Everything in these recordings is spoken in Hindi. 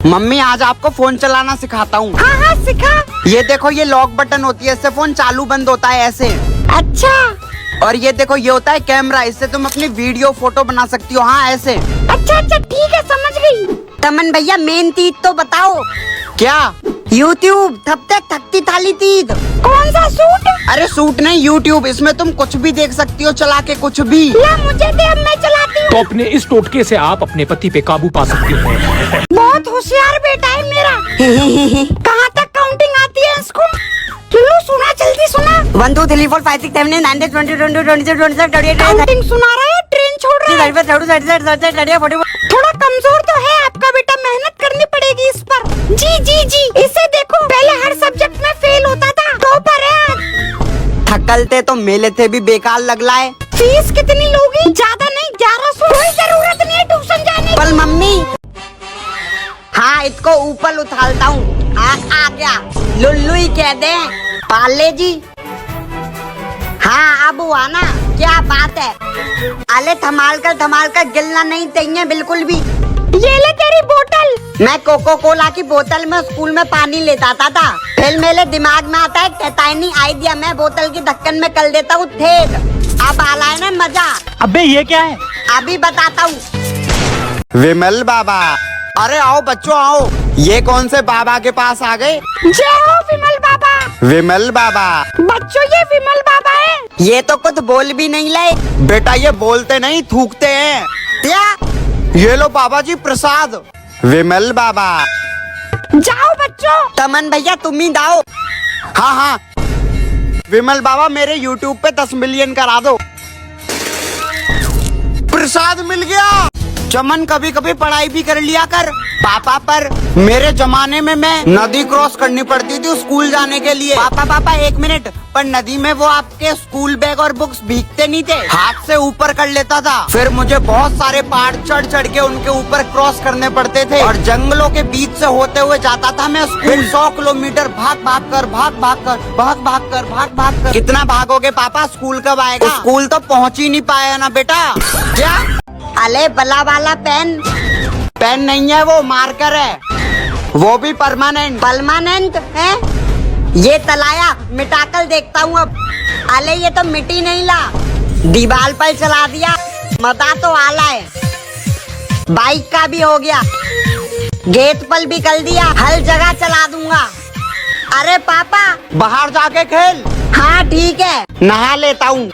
मम्मी आज आपको फोन चलाना सिखाता हूँ। हाँ हाँ सिखा। ये देखो, ये लॉक बटन होती है, इससे फोन चालू बंद होता है ऐसे। अच्छा। और ये देखो, ये होता है कैमरा, इससे तुम अपनी वीडियो फोटो बना सकती हो। हाँ ऐसे। अच्छा अच्छा ठीक है, समझ गई। तमन भैया मेन चीज तो बताओ। क्या? यूट्यूब थपते थकती थाली तीद। कौन सा सूट? अरे सूट नहीं, यूट्यूब। इसमें तुम कुछ भी देख सकती हो चला के, कुछ भी। ला मुझे दे, अब मैं चलाती हूँ। तो अपने इस टोटके से आप अपने पति पे काबू पा सकती हैं। बहुत होशियार बेटा है मेरा। कहाँ तक काउंटिंग आती है इसको? चलो सुना, जल्दी सुना। 1 2 3 4 5 6 7 8 9 10 20 21 22 23 24 25 काउंटिंग सुना रहा है, ट्रेन छोड़ रहा है। 26 थोड़ा कमजोर तो है आपका बेटा, मेहनत करनी पड़ेगी इस पर। जी जी जी, इसे देखो, पहले हर सब्जेक्ट में फेल होता था, टॉपर है आज। थकलते तो मेले थे भी बेकार लग रहा है। फीस कितनी लोगी? ज्यादा नहीं, 1100। कोई जरूरत नहीं है ट्यूशन जाने की। पल मम्मी, हाँ इसको ऊपर उछालता हूँ। आ गया, लुल्लू ही कह दे। पाले जी, हाँ अब हुआ ना, क्या बात है? अले थमाल कर गिलना नहीं चाहिए बिल्कुल भी। ये ले तेरी बोतल। मैं कोको कोला की बोतल में स्कूल में पानी लेता था। फिर मेरे दिमाग में आता है कैतानी आइडिया, मैं बोतल की ढक्कन में कर देता हूँ ठेक। अब आ रहा है ना मजा? अबे ये क्या है? अभी बताता हूँ। विमल बाबा, अरे आओ बच्चों आओ। ये कौन से बाबा के पास आ गए? जय हो विमल बाबा। विमल बाबा। बच्चों ये विमल बाबा है। ये तो कुछ बोल भी नहीं ले। बेटा ये बोलते नहीं, थूकते हैं। क्या? ये लो बाबा जी प्रसाद। विमल बाबा। जाओ बच्चों। तमन भैया तुम ही दाओ। हाँ हाँ विमल बाबा, मेरे YouTube पे 10 मिलियन करा दो। प्रसाद मिल गया। चमन कभी कभी पढ़ाई भी कर लिया कर पापा पर। मेरे जमाने में मैं नदी क्रॉस करनी पड़ती थी स्कूल जाने के लिए। पापा 1 मिनट, पर नदी में वो आपके स्कूल बैग और बुक्स भीगते नहीं थे, हाथ से ऊपर कर लेता था। फिर मुझे बहुत सारे पहाड़ चढ़ के उनके ऊपर क्रॉस करने पड़ते थे और जंगलों के बीच से होते हुए जाता था मैं स्कूल। 100 किलोमीटर भाग कर। कितना भागोगे पापा? स्कूल कब आएगा? स्कूल तो पहुँच ही नहीं पाया ना बेटा। क्या? अले बला वाला पेन नहीं है, वो मार्कर है, वो भी परमानेंट है। ये तलाया मिटाकर देखता हूँ अब। अले ये तो मिट्टी नहीं ला, दीवार पर चला दिया। मजा तो आला है। बाइक का भी हो गया, गेट पर भी कर दिया, हर जगह चला दूंगा। अरे पापा बाहर जाके खेल। हाँ ठीक है, नहा लेता हूँ।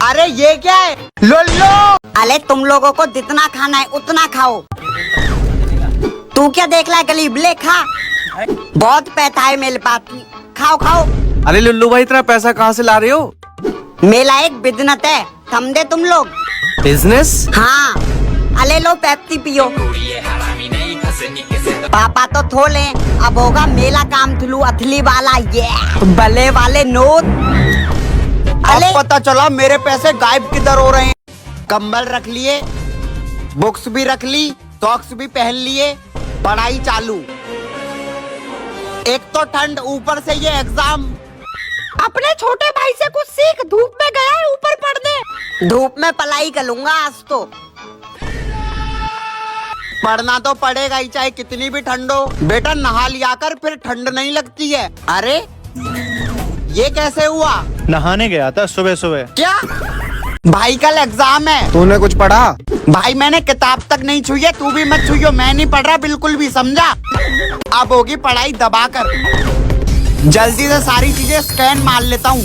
अरे ये क्या है? लोलो। अरे तुम लोगों को जितना खाना है उतना खाओ। तू क्या देख रहा है गलीब? ले खा, बहुत पैसा है मेरे पास, खाओ। अरे लुल्लू भाई, इतना पैसा कहाँ से ला रहे हो? मेरा एक बिजनेस है, समझे तुम लोग? बिजनेस? हाँ। अरे लो पेप्सी पियो। पापा तो थोले, अब होगा मेला काम थुलू अथली वाला। ये भले वाले नोट। अब पता चला मेरे पैसे गायब किधर हो रहे हैं। कंबल रख लिए, बुक्स भी रख ली, सॉक्स भी पहन लिए, पढ़ाई चालू। एक तो ठंड, ऊपर से ये एग्जाम। अपने छोटे भाई से कुछ सीख, धूप में गया है ऊपर पढ़ने। धूप में पढ़ाई करूंगा आज तो। पढ़ना तो पड़ेगा ही, चाहे कितनी भी ठंड हो। बेटा नहा लिया कर, फिर ठंड नहीं लगती है। अरे ये कैसे हुआ? नहाने गया था सुबह सुबह। क्या? भाई कल एग्जाम है। तूने कुछ पढ़ा? भाई मैंने किताब तक नहीं छुई है, तू भी मत छुइयो। मैं नहीं पढ़ रहा बिल्कुल भी, समझा? अब होगी पढ़ाई दबाकर। जल्दी से सारी चीजें स्कैन मार लेता हूँ।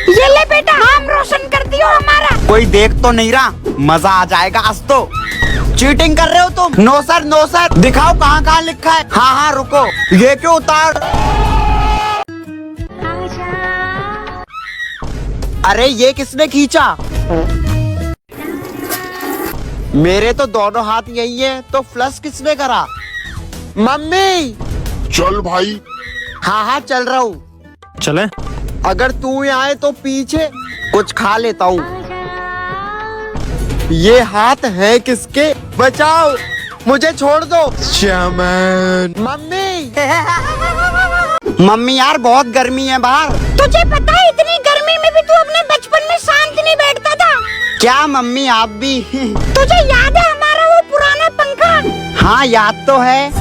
ये ले बेटा, नाम रोशन कर दियो हमारा। कोई देख तो नहीं रहा, मजा आ जाएगा आज तो। चीटिंग कर रहे हो तुम? No sir. दिखाओ कहाँ लिखा है। हाँ रुको, ये क्यों उतार? अरे ये किसने खींचा? मेरे तो दोनों हाथ यही है, तो फ्लश किसने करा? मम्मी चल भाई। हाँ चल रहा हूँ। चले? अगर तू यहाँ आए तो पीछे कुछ खा लेता हूँ। ये हाथ है किसके? बचाओ, मुझे छोड़ दो। चमन। मम्मी यार बहुत गर्मी है बाहर। तुझे पता है इतनी गर्मी में भी तू अपने बचपन में शांत नहीं बैठता था? क्या मम्मी आप भी? तुझे याद है हमारा वो पुराना पंखा? हाँ याद तो है।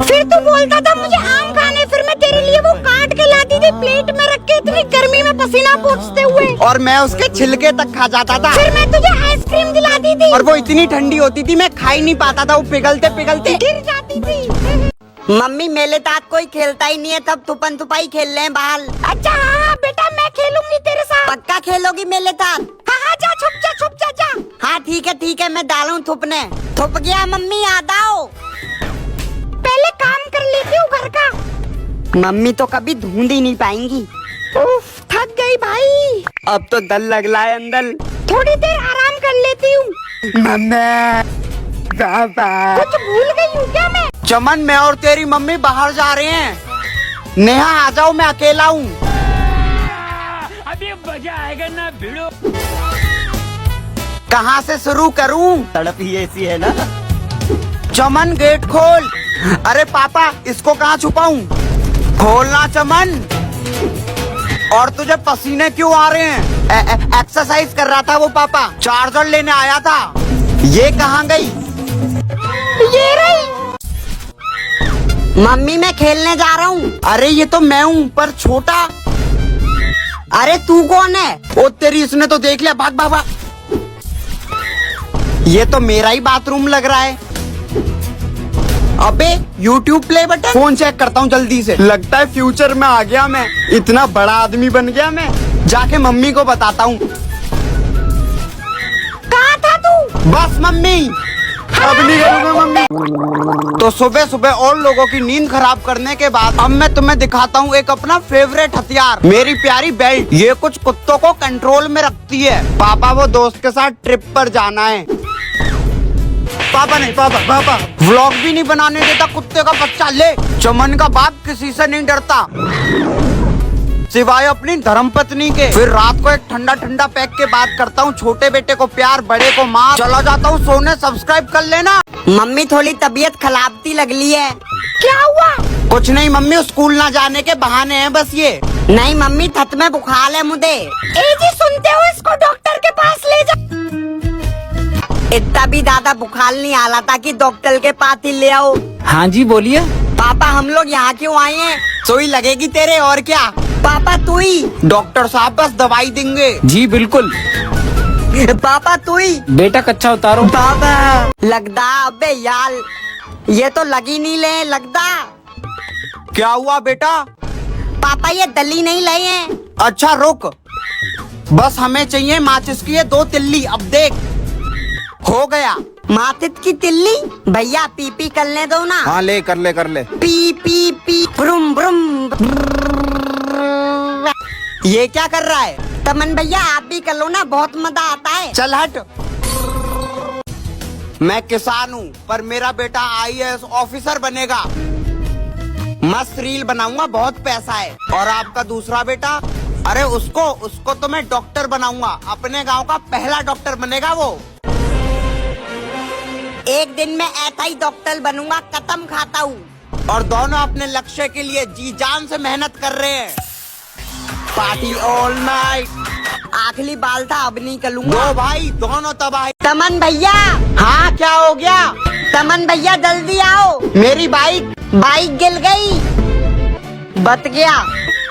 फिर तू बोलता था मुझे आम खाने, फिर मैं तेरे लिए वो काट के लाती थी प्लेट में रख के, इतनी गर्मी में पसीना पोंछते हुए। और मैं उसके छिलके तक खा जाता था। फिर मैं तुझे आइसक्रीम दिलाती थी और वो इतनी ठंडी होती थी मैं खा ही नहीं पाता था, वो पिघलते पिघलते गिर जाती थी। मम्मी मेले तात कोई खेलता ही नहीं है, तब तुपन तुपाई खेल रहे हैं बाहर। अच्छा हाँ बेटा, मैं खेलूंगी तेरे साथ। पक्का खेलोगी मेले तात? हाँ जा, छुप जा। हाँ ठीक है मैं डालूं थुपने। थुप गया मम्मी, याद आओ। पहले काम कर लेती हूँ घर का। मम्मी तो कभी ढूंढ ही नहीं पाएंगी। उफ, थक गई भाई। अब तो डर लग रहा है अंदर। थोड़ी देर आराम कर लेती हूँ। Mummy papa. कुछ भूल गई हूँ क्या मैं? चमन मैं और तेरी मम्मी बाहर जा रहे हैं। नेहा आ जाओ, मैं अकेला हूँ। अभी मजा आएगा ना भिड़ो। कहाँ से शुरू करूँ? तड़प ही ऐसी है ना। चमन गेट खोल। अरे पापा इसको कहाँ छुपाऊं? खोलना चमन। और तुझे पसीने क्यों आ रहे हैं? एक्सरसाइज कर रहा था वो पापा, चार्जर लेने आया था। ये कहाँ गई? ये रही। मम्मी मैं खेलने जा रहा हूँ। अरे ये तो मैं हूँ पर छोटा। अरे तू कौन है? ओ तेरी, इसने तो देख लिया, भाग भाग भाग। ये तो मेरा ही बाथरूम लग रहा है। अबे YouTube play button. Phone check करता हूँ जल्दी से। लगता है फ्यूचर में आ गया मैं, इतना बड़ा आदमी बन गया मैं। जाके मम्मी को बताता हूँ। कहाँ था तू? बस मम्मी, अब नहीं करूँगा मम्मी। तो सुबह सुबह और लोगों की नींद खराब करने के बाद अब मैं तुम्हें दिखाता हूँ एक अपना फेवरेट हथियार, मेरी प्यारी बेल्ट। ये कुछ कुत्तों को कंट्रोल में रखती है। पापा वो दोस्त के साथ ट्रिप पर जाना है। पापा व्लॉग भी नहीं बनाने देता कुत्ते का बच्चा। ले, चमन का बाप किसी से नहीं डरता सिवाय अपनी धर्मपत्नी के। फिर रात को एक ठंडा ठंडा पैक के बात करता हूँ। छोटे बेटे को प्यार, बड़े को मार। चला जाता हूँ सोने, सब्सक्राइब कर लेना। मम्मी थोड़ी तबीयत खराबती लग ली है। क्या हुआ? कुछ नहीं मम्मी, स्कूल ना जाने के बहाने हैं बस ये। नहीं मम्मी, छत में बुखार है मुझे। ए जी सुनते हो, इसको डॉक्टर के पास ले जा। इतना भी ज्यादा बुखार नहीं आ रहा था कि डॉक्टर के पास ही ले आओ। हाँ जी बोलिए। पापा हम लोग यहाँ क्यों आए हैं? सुई लगेगी तेरे, और क्या? पापा तू ही। डॉक्टर साहब बस दवाई देंगे। जी बिल्कुल। पापा तू ही। बेटा कच्चा उतारो। पापा लगदा। अबे यार ये तो लगी नहीं ले लगदा। क्या हुआ बेटा? पापा ये दली नहीं लाए हैं। अच्छा रुक, बस हमें चाहिए माचिस की ये 2 तिल्ली। अब देख हो गया। माचिस की तिल्ली? भैया पी पी करने दो ना। हाँ ले, कर ले। पी पी पी ब्रुम ब्रुम। ये क्या कर रहा है? तमन भैया आप भी कर लो ना, बहुत मजा आता है। चल हट। मैं किसान हूँ पर मेरा बेटा IAS ऑफिसर बनेगा। मस्त रील बनाऊंगा, बहुत पैसा है। और आपका दूसरा बेटा? अरे उसको तो मैं डॉक्टर बनाऊंगा। अपने गांव का पहला डॉक्टर बनेगा वो। एक दिन मैं ऐसा ही डॉक्टर बनूंगा, कसम खाता हूँ। और दोनों अपने लक्ष्य के लिए जी जान से मेहनत कर रहे हैं। Party all night. आखिरी बाल था, अब नहीं करूंगा। दो भाई दोनों तबाही। तमन भैया। हाँ क्या हो गया? तमन भैया जल्दी आओ, मेरी बाइक गिर गई। बच गया।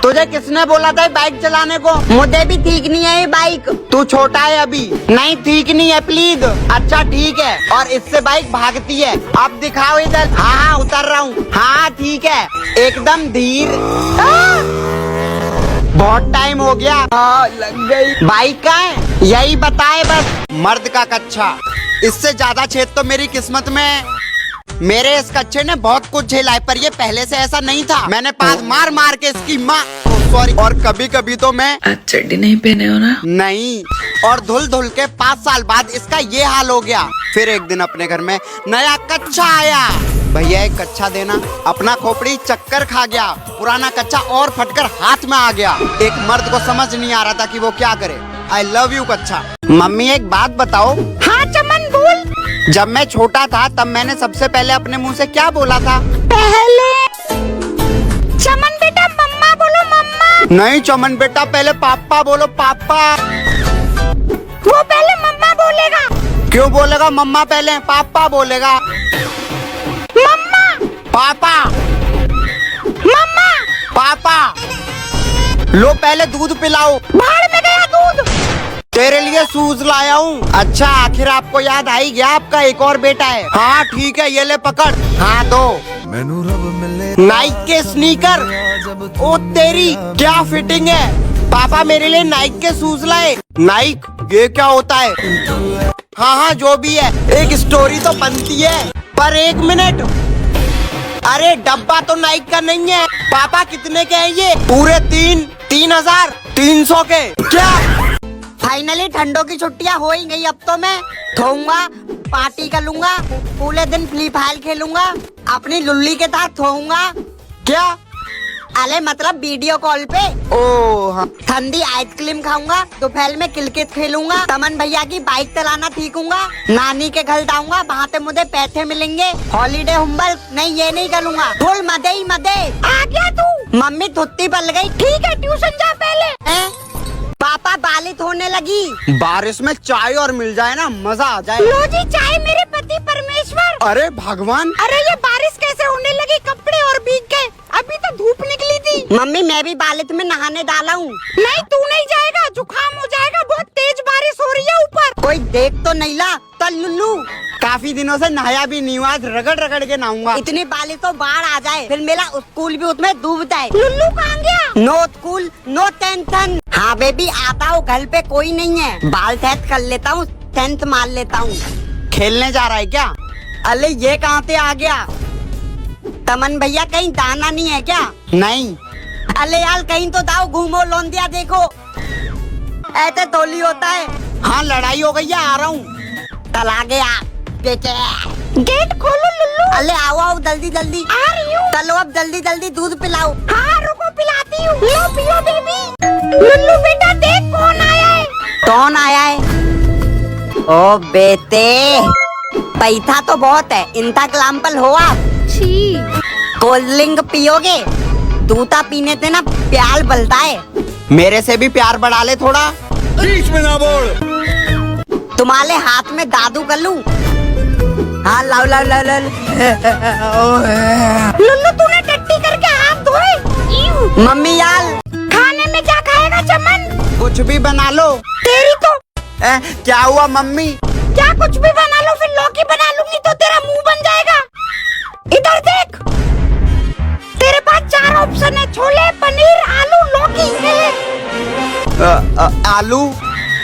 तुझे किसने बोला था बाइक चलाने को? मुझे भी ठीक नहीं है ये बाइक। तू छोटा है अभी। नहीं ठीक नहीं है प्लीज। अच्छा ठीक है। और इससे बाइक भागती है। अब दिखाओ इधर। हाँ उतर रहा हूँ। हाँ ठीक है, एकदम धीर। बहुत टाइम हो गया। लग गई। बाइक का है? यही बताए बस। मर्द का कच्चा। इससे ज्यादा छेद तो मेरी किस्मत में है। मेरे इस कच्चे ने बहुत कुछ झेला है पर ये पहले से ऐसा नहीं था। मैंने पास मार मार के इसकी माँ सॉरी। और कभी कभी तो मैं आज चड्डी नहीं पहने हो ना? नहीं। और धुल धुल के 5 साल बाद इसका ये हाल हो गया। फिर एक दिन अपने घर में नया कच्चा आया। भैया एक कच्चा देना। अपना खोपड़ी चक्कर खा गया। पुराना कच्चा और फटकर हाथ में आ गया। एक मर्द को समझ नहीं आ रहा था कि वो क्या करे। आई लव यू कच्चा। मम्मी एक बात बताओ। हाँ चमन बोल। जब मैं छोटा था तब मैंने सबसे पहले अपने मुंह से क्या बोला था? पहले चमन बेटा मम्मा बोलो, मम्मा। नहीं चमन बेटा, पहले पापा बोलो, पापा। क्यों बोलेगा मम्मा पहले? पापा बोलेगा। मम्मा पापा मम्मा पापा। लो पहले दूध पिलाओ। बाहर में गया दूध। तेरे लिए शूज लाया हूँ। अच्छा आखिर आपको याद आ ही गया, आपका एक और बेटा है। हाँ ठीक है, ये ले पकड़। हाँ दो नाइक के स्नीकर। ओ तेरी क्या फिटिंग है। पापा मेरे लिए नाइक के शूज लाए। नाइक ये क्या होता है? हाँ हाँ जो भी है, एक स्टोरी तो बनती है। पर एक मिनट, अरे डब्बा तो नाइक का नहीं है। पापा कितने के हैं ये? पूरे 3,300 के। क्या? फाइनली ठंडों की छुट्टियां हो ही गई। अब तो मैं थोऊंगा, पार्टी कर लूंगा, पूरे दिन फ्री फायर खेलूंगा, अपनी लुल्ली के साथ थोऊंगा। क्या? अरे मतलब वीडियो कॉल पे। ओ हाँ। ठंडी आइसक्रीम खाऊंगा, दोपहर में क्रिकेट खेलूंगा, तमन भैया की बाइक चलाना सीखूंगा, नानी के घर जाऊंगा, वहाँ से मुझे पैसे मिलेंगे। हॉलीडे होमवर्क नहीं, ये नहीं करूंगा। फुल मजे ही मजे। आ गया तू? मम्मी धुत्ती पल गई। ठीक है ट्यूशन जा पहले। पापा बारिश होने लगी। बारिश में चाय और मिल जाए ना, मजा आ जाए। लो जी चाय मेरे पति परमेश्वर। अरे भगवान, अरे ये बारिश कैसे होने लगी? कपड़े और भीग गए। अभी तो धूप निकली थी। मम्मी मैं भी बारिश में नहाने डाला हूँ। नहीं तू नहीं जाएगा, जुकाम हो जाएगा। बहुत तेज बारिश हो रही है ऊपर। कोई देख तो नहीं ला। तो लुल्लू काफी दिनों से नहाया भी नहीं हुआ, आज रगड़ रगड़ के नहाऊंगा। इतनी बारिश तो बाढ़ आ जाए, फिर मेरा स्कूल भी उसमें डूब जाए। लुल्लू कहाँ गया? No school no tension. हाँ बेबी आता हूँ, घर पे कोई नहीं है। बाल सेट कर लेता हूँ, टेंथ मार लेता हूँ। खेलने जा रहा है क्या? अरे ये कहाँ से आ गया? तमन भैया कहीं दाना नहीं है क्या? नहीं। अरे यार कहीं तो जाओ, घूमो, लौंडिया देखो। ऐसे थोड़ी होता है। हाँ लड़ाई हो गई है, आ रहा हूँ। चला गया बेटे। गेट खोलो लुल्लू। अरे आओ आओ जल्दी जल्दी। आ रही हूँ। चलो अब जल्दी जल्दी दूध पिलाओ। हाँ रुको पिलाती हूँ। लो पियो बेबी। लुल्लू बेटा देख कौन आया है। कौन आया है? ओ बेटे, पैसा तो बहुत है, इंता ग्लाम्पल हो आप। छी। कोल्ड ड्रिंक पियोगे? दूता पीने से ना प्यार बढ़ता है। मेरे से भी प्यार बढ़ा ले थोड़ा। बीच में ना बोल। तुम्हारे हाथ में दादू कर लूं? हाँ लाओ लाओ लाओ लाओ। लुल्लू तूने टट्टी करके हाथ धोए? इउ। मम्मी यार खाने में क्या खाएगा चमन? कुछ भी बना लो। तेरी तो क्या हुआ मम्मी? क्या कुछ भी बना लो, फिर लौकी बना लूंगी तो तेरा मुंह बन जाएगा। इधर देख, तेरे पास 4 ऑप्शन है, छोले, पनीर, आलू, लौकी। आलू?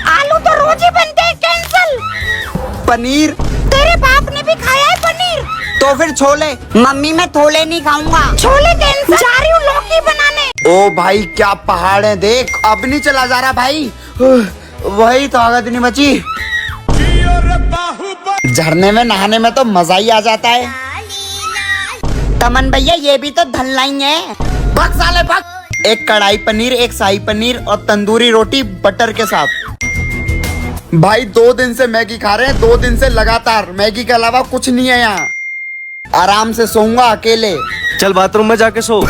आलू तो रोज ही बनते हैं, कैंसल। पनीर? तेरे बाप ने भी खाया है पनीर। तो फिर छोले। मम्मी मैं छोले नहीं खाऊंगा। छोले कैंसल। जा रही हूँ लौकी बनाने। ओ भाई क्या पहाड़ है देख। अब नहीं चला जा रहा भाई, वही ताकत नहीं बची। झरने में नहाने में तो मजा ही आ जाता है। तमन भैया ये भी तो धनलाई है। भग साले भग। एक कढ़ाई पनीर, एक शाही पनीर और तंदूरी रोटी बटर के साथ। भाई 2 दिन से मैगी खा रहे हैं, 2 दिन से लगातार। मैगी के अलावा कुछ नहीं है यहाँ। आराम से सोऊंगा अकेले। चल बाथरूम में जाके सो।